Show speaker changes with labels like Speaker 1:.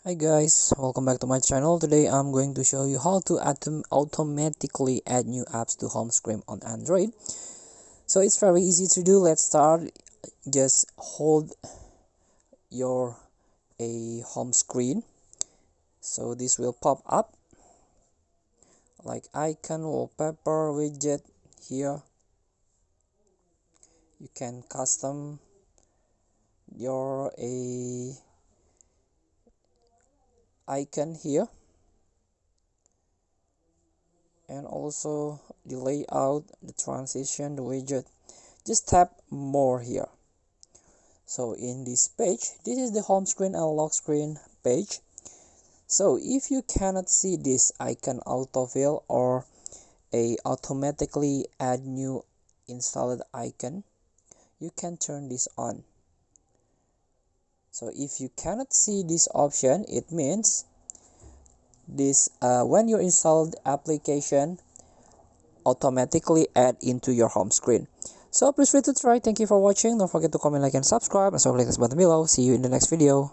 Speaker 1: Hi guys, welcome back to my channel. Today I'm going to show you how to automatically add new apps to home screen on Android. So it's very easy to do. Let's start. Just hold your home screen. So this will pop up like icon, wallpaper, widget here. You can custom your icon here, and also the layout, the transition, the widget. Just tap more here. So in this page, this is the home screen and lock screen page. So if you cannot see this icon autofill or automatically add new installed icon, you can turn this on. So if you cannot see this option, it means this when you installed application automatically add into your home screen. So please free to try. Thank you for watching. Don't forget to comment, like, and subscribe. And so click this button below. See you in the next video.